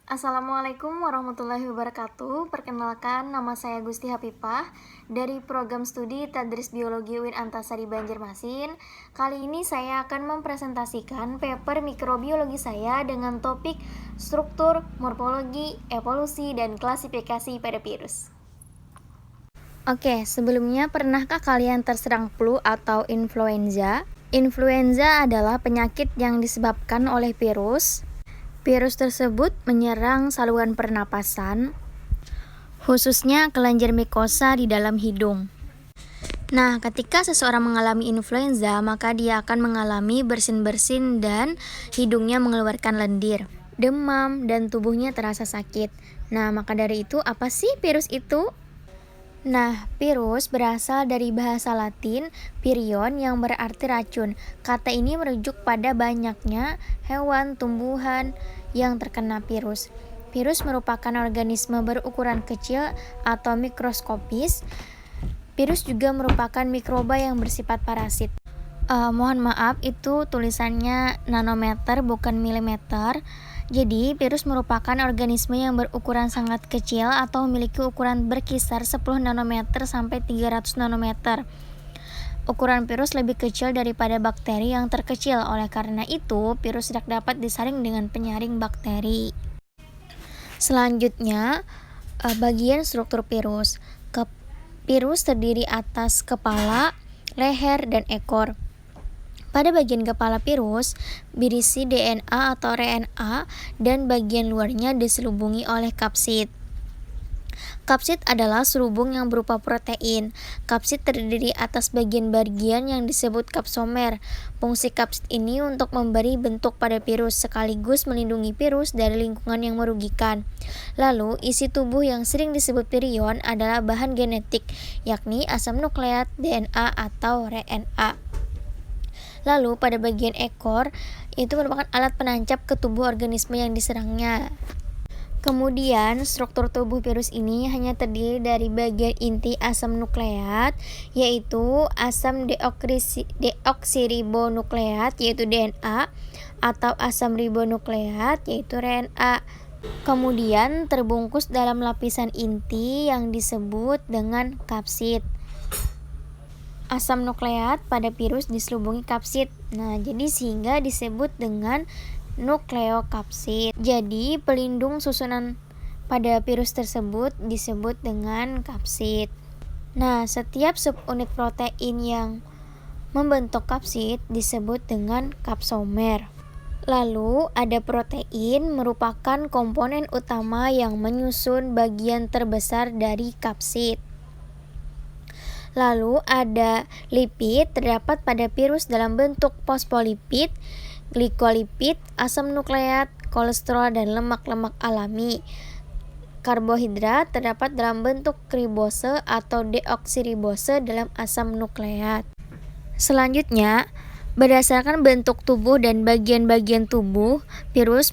Assalamualaikum warahmatullahi wabarakatuh. Perkenalkan, nama saya Gusti Hapipah dari program studi Tadris Biologi UIN Antasari Banjarmasin. Kali ini saya akan mempresentasikan paper mikrobiologi saya dengan topik struktur, morfologi, evolusi, dan klasifikasi pada virus. Oke, sebelumnya pernahkah kalian terserang flu atau influenza? Influenza adalah penyakit yang disebabkan oleh virus. Virus tersebut menyerang saluran pernapasan, khususnya kelenjar mikosa di dalam hidung. Nah, ketika seseorang mengalami influenza, maka dia akan mengalami bersin-bersin dan hidungnya mengeluarkan lendir, demam, dan tubuhnya terasa sakit. Nah, maka dari itu, apa sih virus itu? Nah, virus berasal dari bahasa Latin virion yang berarti racun. Kata ini merujuk pada banyaknya hewan, tumbuhan yang terkena virus. Virus merupakan organisme berukuran kecil atau mikroskopis. Virus juga merupakan mikroba yang bersifat parasit. Mohon maaf, itu tulisannya nanometer bukan milimeter. Jadi, virus merupakan organisme yang berukuran sangat kecil atau memiliki ukuran berkisar 10 nanometer sampai 300 nanometer. Ukuran virus lebih kecil daripada bakteri yang terkecil. Oleh karena itu, virus tidak dapat disaring dengan penyaring bakteri. Selanjutnya, bagian struktur virus. Virus terdiri atas kepala, leher, dan ekor. Pada bagian kepala virus berisi DNA atau RNA dan bagian luarnya diselubungi oleh kapsid. Kapsid adalah selubung yang berupa protein. Kapsid terdiri atas bagian-bagian yang disebut kapsomer. Fungsi kapsid ini untuk memberi bentuk pada virus sekaligus melindungi virus dari lingkungan yang merugikan. Lalu, isi tubuh yang sering disebut virion adalah bahan genetik, yakni asam nukleat, DNA, atau RNA. Lalu pada bagian ekor itu merupakan alat penancap ke tubuh organisme yang diserangnya. Kemudian struktur tubuh virus ini hanya terdiri dari bagian inti asam nukleat, yaitu asam deoksiribonukleat yaitu DNA, atau asam ribonukleat yaitu RNA. Kemudian terbungkus dalam lapisan inti yang disebut dengan kapsid. Asam nukleat pada virus diselubungi kapsid. Nah, jadi sehingga disebut dengan nukleokapsid. Jadi, pelindung susunan pada virus tersebut disebut dengan kapsid. Nah, setiap subunit protein yang membentuk kapsid disebut dengan kapsomer. Lalu, ada protein merupakan komponen utama yang menyusun bagian terbesar dari kapsid. Lalu ada lipid, terdapat pada virus dalam bentuk fosfolipid, glikolipid, asam nukleat, kolesterol, dan lemak-lemak alami. Karbohidrat terdapat dalam bentuk ribose atau deoksiribose dalam asam nukleat. Selanjutnya, berdasarkan bentuk tubuh dan bagian-bagian tubuh,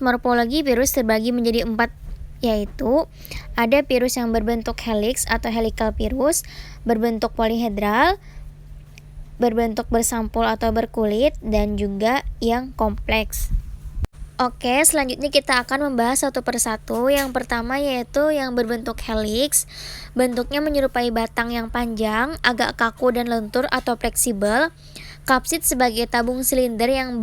morfologi virus terbagi menjadi 4, yaitu ada virus yang berbentuk helix atau helical virus, berbentuk polihedral, berbentuk bersampul atau berkulit, dan juga yang kompleks. Oke, selanjutnya kita akan membahas satu persatu. Yang pertama yaitu yang berbentuk helix. Bentuknya menyerupai batang yang panjang, agak kaku dan lentur atau fleksibel. Kapsid sebagai tabung silinder yang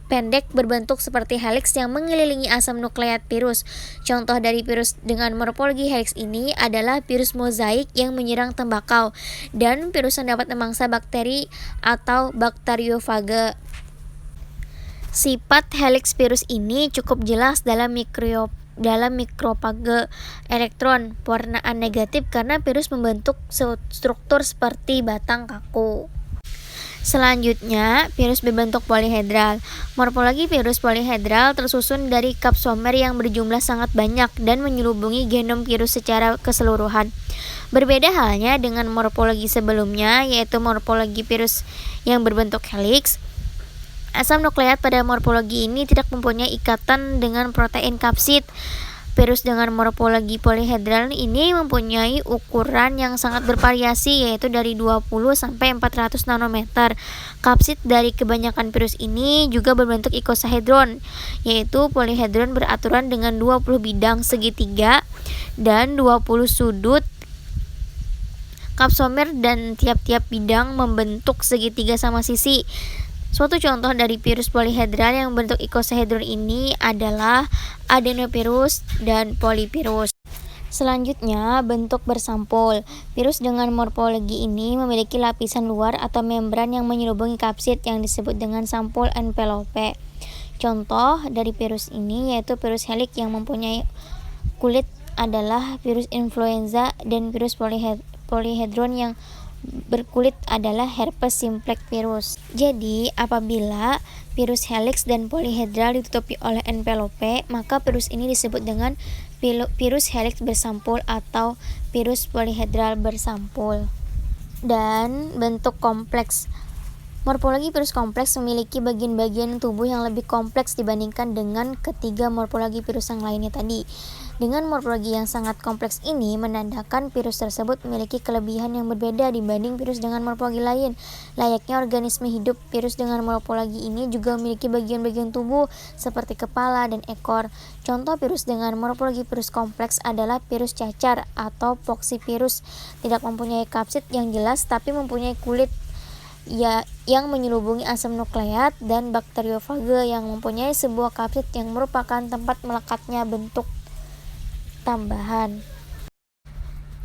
pendek berbentuk seperti helix yang mengelilingi asam nukleat virus. Contoh dari virus dengan morfologi helix ini adalah virus mozaik yang menyerang tembakau dan virus yang dapat memangsa bakteri atau bakteriofage. Sifat helix virus ini cukup jelas dalam mikrophage elektron pewarnaan negatif karena virus membentuk struktur seperti batang kaku. Selanjutnya, virus berbentuk polihedral. Morfologi virus polihedral tersusun dari kapsomer yang berjumlah sangat banyak dan menyelubungi genom virus secara keseluruhan. Berbeda halnya dengan morfologi sebelumnya, yaitu morfologi virus yang berbentuk helix. Asam nukleat pada morfologi ini tidak mempunyai ikatan dengan protein kapsid. Virus dengan morfologi polihedral ini mempunyai ukuran yang sangat bervariasi, yaitu dari 20 sampai 400 nanometer. Kapsid dari kebanyakan virus ini juga berbentuk ikosahedron, yaitu polihedron beraturan dengan 20 bidang segitiga dan 20 sudut kapsomer, dan tiap-tiap bidang membentuk segitiga sama sisi. Suatu contoh dari virus polihedral yang bentuk ikosahedron ini adalah adenovirus dan polivirus. Selanjutnya, bentuk bersampul. Virus dengan morfologi ini memiliki lapisan luar atau membran yang menyelubungi kapsid yang disebut dengan sampul envelope. Contoh dari virus ini yaitu virus helix yang mempunyai kulit adalah virus influenza, dan virus polihedron yang berkulit adalah herpes simplex virus. Jadi, apabila virus helix dan polihedral ditutupi oleh envelope, maka virus ini disebut dengan virus helix bersampul atau virus polihedral bersampul. Dan bentuk kompleks. Morfologi virus kompleks memiliki bagian-bagian tubuh yang lebih kompleks dibandingkan dengan ketiga morfologi virus yang lainnya tadi. Dengan morfologi yang sangat kompleks ini menandakan virus tersebut memiliki kelebihan yang berbeda dibanding virus dengan morfologi lain. Layaknya organisme hidup, virus dengan morfologi ini juga memiliki bagian-bagian tubuh seperti kepala dan ekor. Contoh virus dengan morfologi virus kompleks adalah virus cacar atau poxvirus. Tidak mempunyai kapsid yang jelas tapi mempunyai kulit yang menyelubungi asam nukleat, dan bakteriofage yang mempunyai sebuah kapsid yang merupakan tempat melekatnya bentuk tambahan.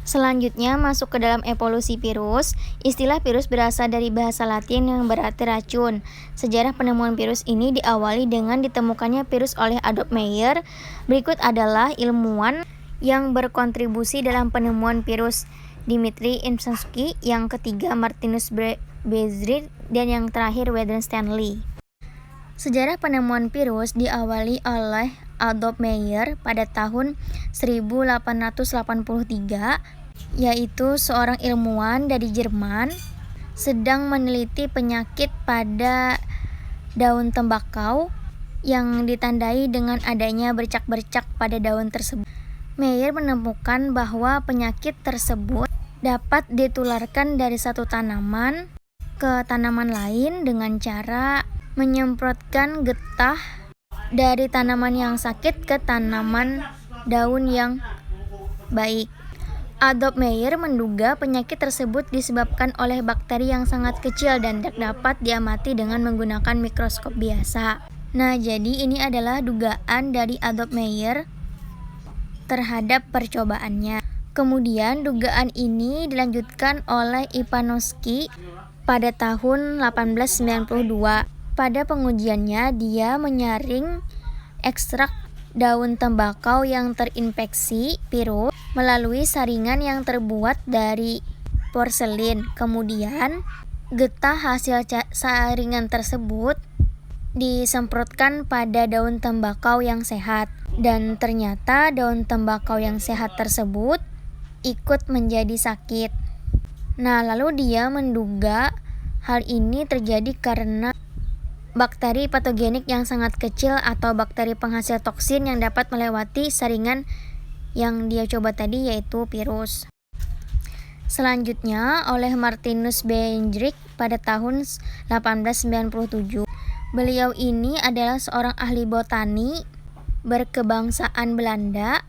Selanjutnya masuk ke dalam evolusi virus. Istilah virus berasal dari bahasa Latin yang berarti racun. Sejarah penemuan virus ini diawali dengan ditemukannya virus oleh Adolf Meyer. Berikut adalah ilmuwan yang berkontribusi dalam penemuan virus: Dmitri Imsansky, yang ketiga Martinus Bezzray, dan yang terakhir Weldon Stanley. Sejarah penemuan virus diawali oleh Adolf Meyer pada tahun 1883, yaitu seorang ilmuwan dari Jerman sedang meneliti penyakit pada daun tembakau yang ditandai dengan adanya bercak-bercak pada daun tersebut. Meyer menemukan bahwa penyakit tersebut dapat ditularkan dari satu tanaman ke tanaman lain dengan cara menyemprotkan getah dari tanaman yang sakit ke tanaman daun yang baik. Adolf Meyer menduga penyakit tersebut disebabkan oleh bakteri yang sangat kecil dan tidak dapat diamati dengan menggunakan mikroskop biasa. Nah, jadi ini adalah dugaan dari Adolf Meyer terhadap percobaannya. Kemudian dugaan ini dilanjutkan oleh Ivanovsky pada tahun 1892. Pada pengujiannya, dia menyaring ekstrak daun tembakau yang terinfeksi virus melalui saringan yang terbuat dari porselin. Kemudian, getah hasil saringan tersebut disemprotkan pada daun tembakau yang sehat, dan ternyata daun tembakau yang sehat tersebut ikut menjadi sakit. Nah, lalu dia menduga hal ini terjadi karena bakteri patogenik yang sangat kecil atau bakteri penghasil toksin yang dapat melewati saringan yang dia coba tadi, yaitu virus. Selanjutnya oleh Martinus Bezzray pada tahun 1897. Beliau ini adalah seorang ahli botani berkebangsaan Belanda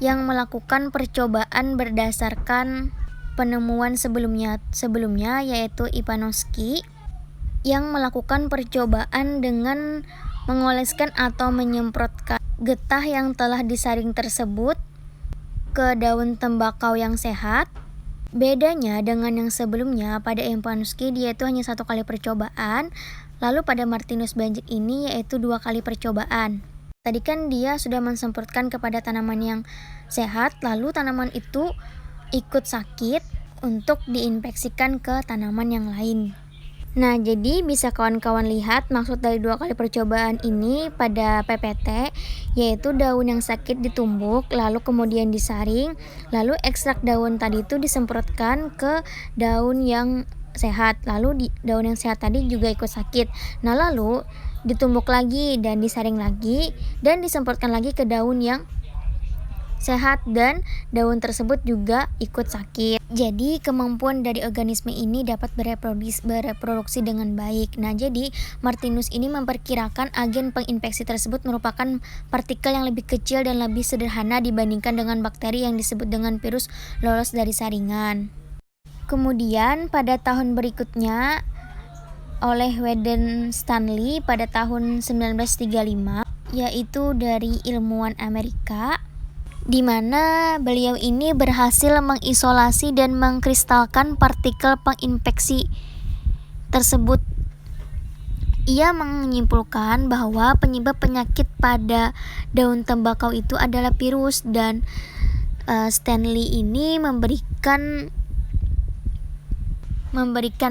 yang melakukan percobaan berdasarkan penemuan sebelumnya yaitu Ivanovsky yang melakukan percobaan dengan mengoleskan atau menyemprotkan getah yang telah disaring tersebut ke daun tembakau yang sehat. Bedanya dengan yang sebelumnya, pada Ivanovsky dia itu hanya 1 kali percobaan, lalu pada Martinus Bezzray ini yaitu 2 kali percobaan. Tadi kan dia sudah mensemprotkan kepada tanaman yang sehat, lalu tanaman itu ikut sakit untuk diinfeksikan ke tanaman yang lain. Nah, jadi bisa kawan-kawan lihat maksud dari 2 kali percobaan ini pada PPT, yaitu daun yang sakit ditumbuk, lalu kemudian disaring, lalu ekstrak daun tadi itu disemprotkan ke daun yang sehat, lalu daun yang sehat tadi juga ikut sakit. Nah, lalu ditumbuk lagi dan disaring lagi dan disemprotkan lagi ke daun yang sehat dan daun tersebut juga ikut sakit. Jadi kemampuan dari organisme ini dapat bereproduksi dengan baik. Nah, jadi Martinus ini memperkirakan agen penginfeksi tersebut merupakan partikel yang lebih kecil dan lebih sederhana dibandingkan dengan bakteri yang disebut dengan virus lolos dari saringan. Kemudian pada tahun berikutnya oleh Weden Stanley pada tahun 1935, yaitu dari ilmuwan Amerika, di mana beliau ini berhasil mengisolasi dan mengkristalkan partikel penginfeksi tersebut. Ia menyimpulkan bahwa penyebab penyakit pada daun tembakau itu adalah virus, dan Stanley ini memberikan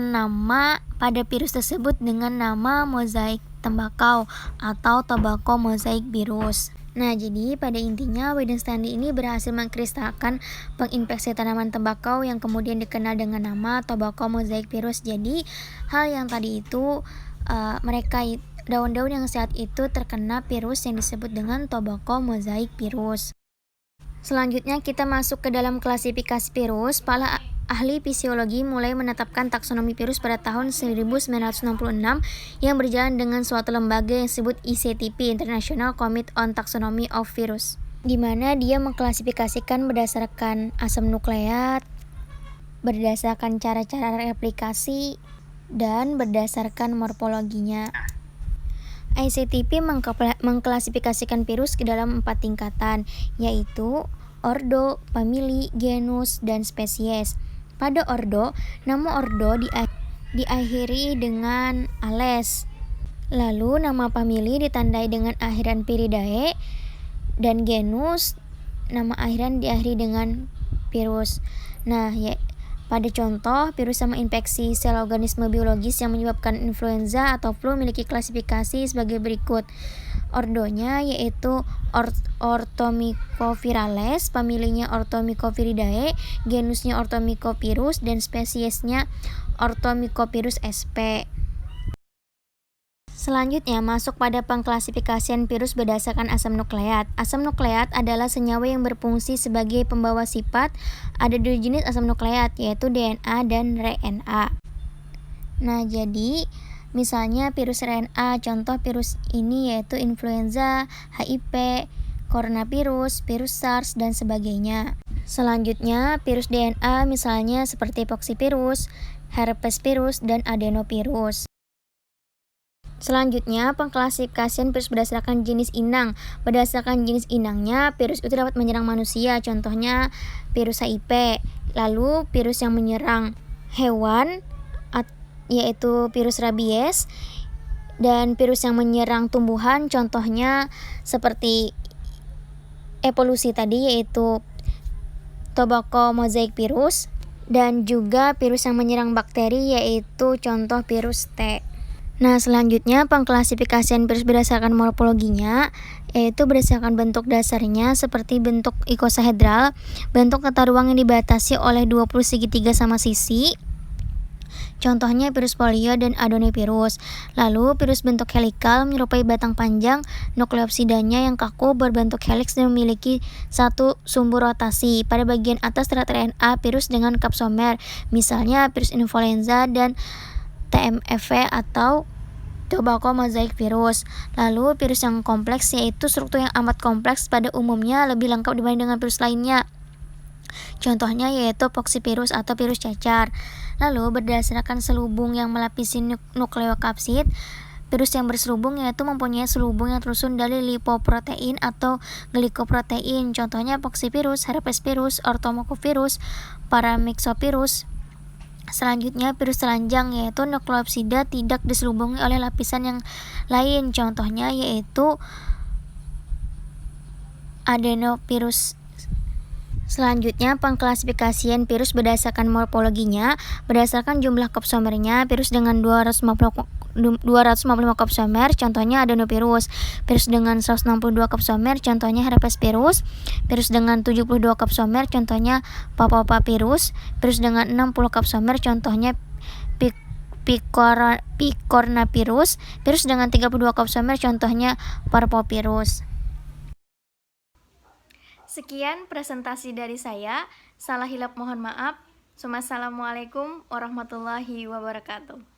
nama pada virus tersebut dengan nama mozaik tembakau atau tobacco mosaic virus. Nah, jadi pada intinya Weden Stanley ini berhasil mengkristalkan penginfeksi tanaman tembakau yang kemudian dikenal dengan nama tobacco mosaic virus. Jadi hal yang tadi itu daun-daun yang sehat itu terkena virus yang disebut dengan tobacco mosaic virus. Selanjutnya kita masuk ke dalam klasifikasi virus. Para ahli fisiologi mulai menetapkan taksonomi virus pada tahun 1966 yang berjalan dengan suatu lembaga yang disebut ICTP, International Committee on Taxonomy of Virus, di mana dia mengklasifikasikan berdasarkan asam nukleat, berdasarkan cara-cara replikasi, dan berdasarkan morfologinya. ICTP mengklasifikasikan virus ke dalam 4 tingkatan, yaitu ordo, famili, genus, dan spesies. Pada ordo, nama ordo diakhiri dengan ales. Lalu nama famili ditandai dengan akhiran Piridae, dan genus nama akhiran diakhiri dengan virus. Nah, pada contoh, virus sama infeksi sel organisme biologis yang menyebabkan influenza atau flu memiliki klasifikasi sebagai berikut. Ordonya yaitu Orthomycovirales, familinya Orthomycoviridae, genusnya Orthomycovirus, dan spesiesnya Orthomycovirus sp. Selanjutnya masuk pada pengklasifikasian virus berdasarkan asam nukleat. Asam nukleat adalah senyawa yang berfungsi sebagai pembawa sifat. Ada 2 jenis asam nukleat, yaitu DNA dan RNA. Nah, jadi misalnya virus RNA, contoh virus ini yaitu influenza, HIV, coronavirus, virus SARS, dan sebagainya. Selanjutnya virus DNA misalnya seperti poxvirus, herpes virus, dan adenovirus. Selanjutnya, pengklasifikasian virus berdasarkan jenis inang. Berdasarkan jenis inangnya, virus itu dapat menyerang manusia, contohnya virus HIV. Lalu, virus yang menyerang hewan, yaitu virus rabies, dan virus yang menyerang tumbuhan, contohnya seperti evolusi tadi, yaitu tobacco mosaic virus, dan juga virus yang menyerang bakteri, yaitu contoh virus T. Nah, selanjutnya pengklasifikasian virus berdasarkan morfologinya, yaitu berdasarkan bentuk dasarnya seperti bentuk ikosahedral, bentuk tata ruang yang dibatasi oleh 20 segitiga sama sisi, contohnya virus polio dan adenovirus. Lalu virus bentuk helikal menyerupai batang panjang, nukleopsidanya yang kaku berbentuk heliks dan memiliki satu sumbu rotasi. Pada bagian atas terdapat RNA virus dengan kapsomer, misalnya virus influenza dan TMFV atau tobacco mosaic virus. Lalu virus yang kompleks yaitu struktur yang amat kompleks, pada umumnya lebih lengkap dibanding dengan virus lainnya. Contohnya yaitu poxvirus atau virus cacar. Lalu berdasarkan selubung yang melapisi nukleokapsid, virus yang berselubung yaitu mempunyai selubung yang tersusun dari lipoprotein atau glikoprotein. Contohnya poxvirus, herpes virus, orthomokovirus, paramyxovirus. Selanjutnya virus telanjang yaitu nukleopsida tidak diselubungi oleh lapisan yang lain. Contohnya yaitu adenovirus. Selanjutnya pengklasifikasian virus berdasarkan morfologinya. Berdasarkan jumlah kapsomernya, virus dengan 250 kapsomer contohnya adenovirus, virus dengan 162 kapsomer contohnya herpes virus, virus dengan 72 kapsomer contohnya papavirus, virus dengan 60 kapsomer contohnya picornavirus, virus dengan 32 kapsomer contohnya parvovirus. Sekian presentasi dari saya. Salah hilap mohon maaf. Wassalamualaikum warahmatullahi wabarakatuh.